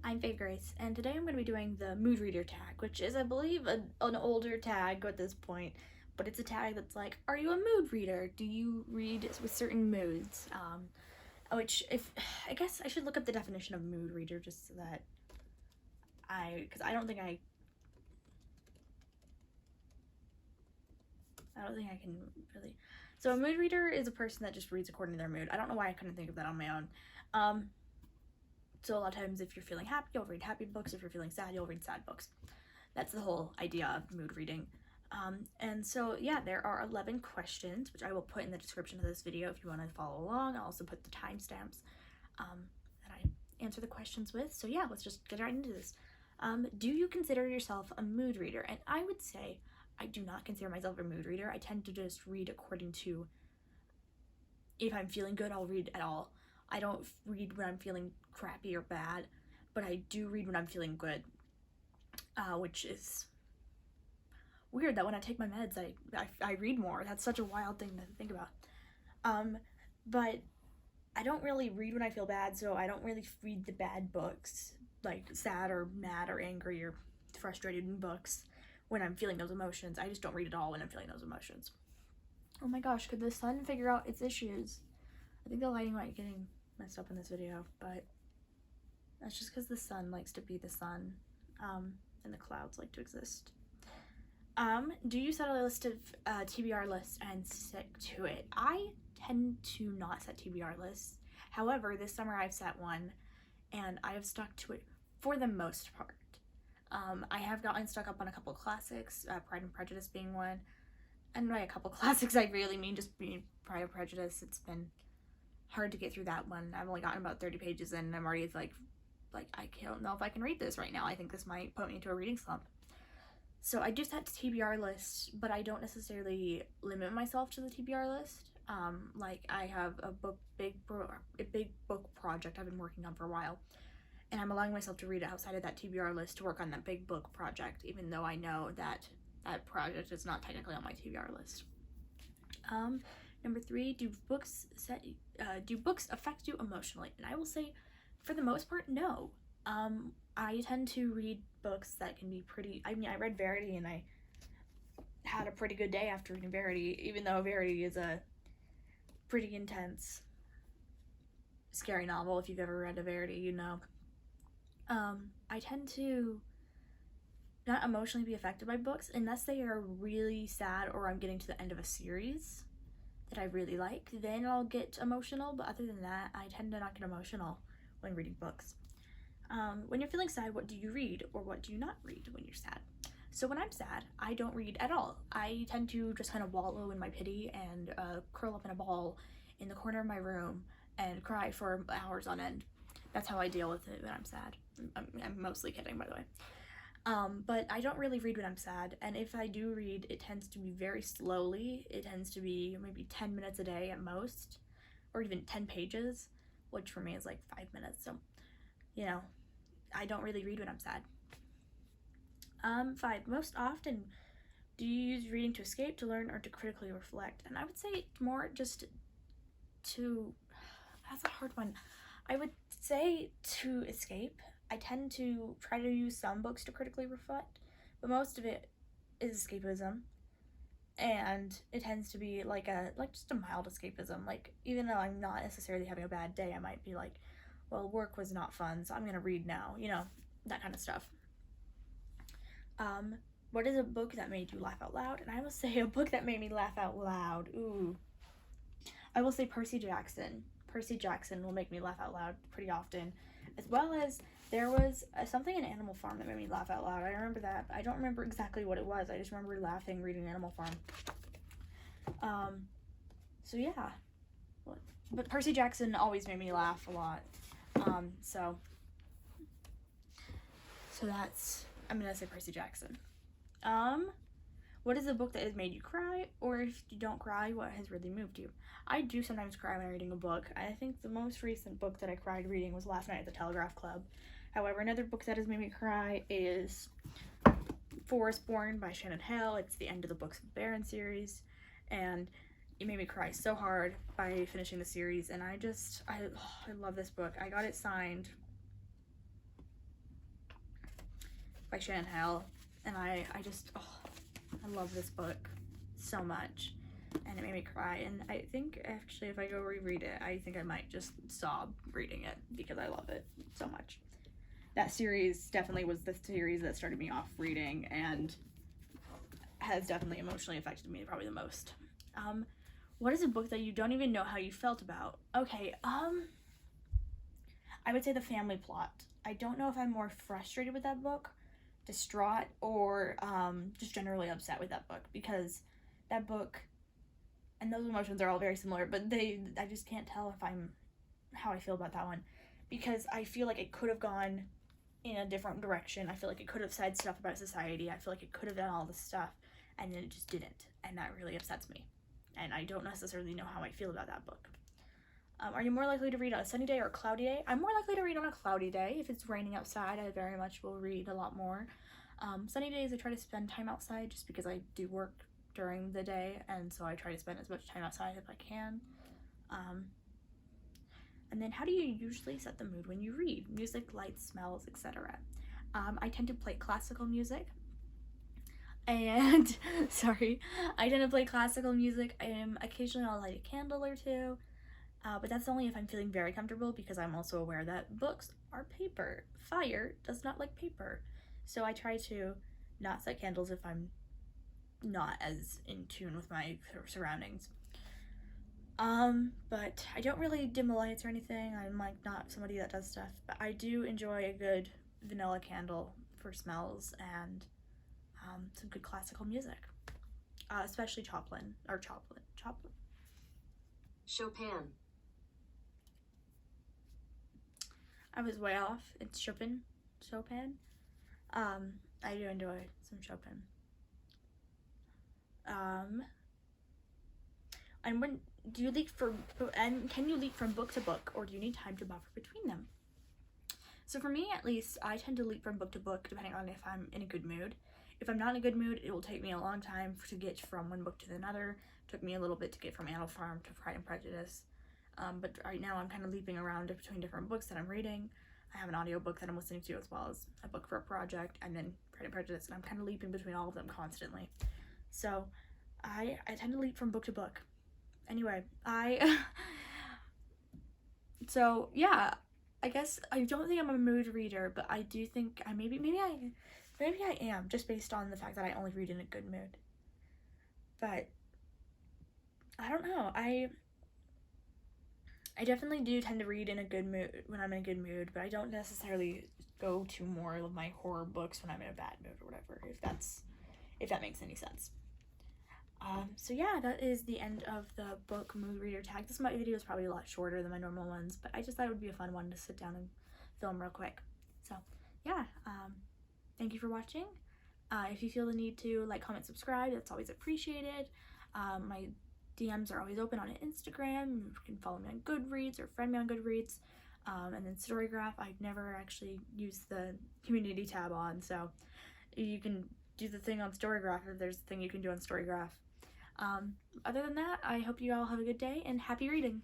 I'm Faye Grace, and today I'm going to be doing the mood reader tag, which is, I believe, an older tag at this point, but it's a tag that's like, are you a mood reader? Do you read with certain moods? I guess I should look up the definition of mood reader just so that because I don't think I can really. So a mood reader is a person that just reads according to their mood. I don't know why I couldn't think of that on my own. So a lot of times if you're feeling happy, you'll read happy books. If you're feeling sad, you'll read sad books. That's the whole idea of mood reading. And so yeah, there are 11 questions, which I will put in the description of this video if you want to follow along. I'll also put the timestamps that I answer the questions with. So yeah, let's just get right into this. Do you consider yourself a mood reader? And I would say I do not consider myself a mood reader. I tend to just read according to, if I'm feeling good, I'll read at all. I don't read when I'm feeling crappy or bad, but I do read when I'm feeling good, which is weird that when I take my meds, I read more. That's such a wild thing to think about. But I don't really read when I feel bad, so I don't really read the bad books, like sad or mad or angry or frustrated books when I'm feeling those emotions. I just don't read at all when I'm feeling those emotions. Oh my gosh, could the sun figure out its issues? I think the lighting might be getting messed up in this video, but that's just because the sun likes to be the sun, and the clouds like to exist. Do you set a list of TBR lists and stick to it? I tend to not set TBR lists. However, this summer I've set one, and I have stuck to it for the most part. I have gotten stuck up on a couple classics, Pride and Prejudice being one. And by a couple classics, I really mean just being Pride and Prejudice. It's been hard to get through that one. I've only gotten about 30 pages in, and I'm already like I don't know if I can read this right now. I think this might put me into a reading slump. So I do set TBR lists, but I don't necessarily limit myself to the TBR list. Like I have a big book project I've been working on for a while, and I'm allowing myself to read outside of that TBR list to work on that big book project, even though I know that that project is not technically on my TBR list. Number 3, do books affect you emotionally? And I will say, for the most part, no. I tend to read books that can be pretty. I mean, I read Verity, and I had a pretty good day after reading Verity, even though Verity is a pretty intense, scary novel. If you've ever read a Verity, you know. I tend to not emotionally be affected by books unless they are really sad or I'm getting to the end of a series that I really like. Then I'll get emotional, but other than that, I tend to not get emotional when reading books. When you're feeling sad, what do you read, or what do you not read when you're sad? So when I'm sad, I don't read at all. I tend to just kind of wallow in my pity and curl up in a ball in the corner of my room and cry for hours on end. That's how I deal with it when I'm sad. I'm mostly kidding, by the way. But I don't really read when I'm sad, and if I do read, it tends to be very slowly. It tends to be maybe 10 minutes a day at most, or even 10 pages, which for me is like 5 minutes, so, you know, I don't really read when I'm sad. 5, most often, do you use reading to escape, to learn, or to critically reflect? And I would say more just to, that's a hard one. I would say to escape. I tend to try to use some books to critically reflect, but most of it is escapism, and it tends to be like just a mild escapism. Like, even though I'm not necessarily having a bad day, I might be like, well, work was not fun, so I'm gonna read now, you know, that kind of stuff. What is a book that made you laugh out loud? And I will say a book that made me laugh out loud. Ooh, I will say Percy Jackson. Percy Jackson will make me laugh out loud pretty often, as well as there was something in Animal Farm that made me laugh out loud. I remember that. I don't remember exactly what it was. I just remember laughing reading Animal Farm. So yeah. But Percy Jackson always made me laugh a lot. So that's, I'm gonna say Percy Jackson. What is a book that has made you cry, or if you don't cry, what has really moved you? I do sometimes cry when reading a book. I think the most recent book that I cried reading was Last Night at the Telegraph Club. However, another book that has made me cry is Forest Born by Shannon Hale. It's the end of the Books of Baron series, and it made me cry so hard by finishing the series, and I love this book. I got it signed by Shannon Hale, and I just, oh, I love this book so much, and it made me cry, and I think actually if I go reread it, I think I might just sob reading it because I love it so much. That series definitely was the series that started me off reading and has definitely emotionally affected me probably the most. What is a book that you don't even know how you felt about? Okay, I would say The Family Plot. I don't know if I'm more frustrated with that book, distraught, or just generally upset with that book, because that book and those emotions are all very similar, but I just can't tell if I'm how I feel about that one, because I feel like it could have gone in a different direction. I feel like it could have said stuff about society. I feel like it could have done all this stuff, and then it just didn't, and that really upsets me, and I don't necessarily know how I feel about that book. Are you more likely to read on a sunny day or a cloudy day? I'm more likely to read on a cloudy day. If it's raining outside, I very much will read a lot more. Sunny days, I try to spend time outside just because I do work during the day, and so I try to spend as much time outside as I can. And then, how do you usually set the mood when you read? Music, lights, smells, etc. I tend to play classical music. And, sorry, I tend to play classical music. Occasionally I'll light a candle or two. But that's only if I'm feeling very comfortable, because I'm also aware that books are paper. Fire does not like paper. So I try to not set candles if I'm not as in tune with my surroundings. But I don't really dim the lights or anything. I'm like not somebody that does stuff, but I do enjoy a good vanilla candle for smells and some good classical music, especially Chopin. Chopin. I was way off. It's Chopin. I do enjoy some Chopin. And when do you leap can you leap from book to book, or do you need time to buffer between them? So for me, at least, I tend to leap from book to book depending on if I'm in a good mood. If I'm not in a good mood, it will take me a long time to get from one book to another. It took me a little bit to get from Animal Farm to Pride and Prejudice. But right now I'm kind of leaping around between different books that I'm reading. I have an audiobook that I'm listening to, as well as a book for a project, and then Pride and Prejudice, and I'm kind of leaping between all of them constantly. So I tend to leap from book to book. Anyway, so yeah, I guess I don't think I'm a mood reader, but I do think maybe I am, just based on the fact that I only read in a good mood. But I don't know. I definitely do tend to read in a good mood when I'm in a good mood, but I don't necessarily go to more of my horror books when I'm in a bad mood or whatever, if that makes any sense. So yeah, that is the end of the book mood reader tag. This video is probably a lot shorter than my normal ones, but I just thought it would be a fun one to sit down and film real quick. So yeah, thank you for watching. If you feel the need to like, comment, subscribe, that's always appreciated. My DMs are always open on Instagram. You can follow me on Goodreads or friend me on Goodreads. And then Storygraph, I've never actually used the community tab on, so you can do the thing on Storygraph if there's a thing you can do on Storygraph. Other than that, I hope you all have a good day and happy reading.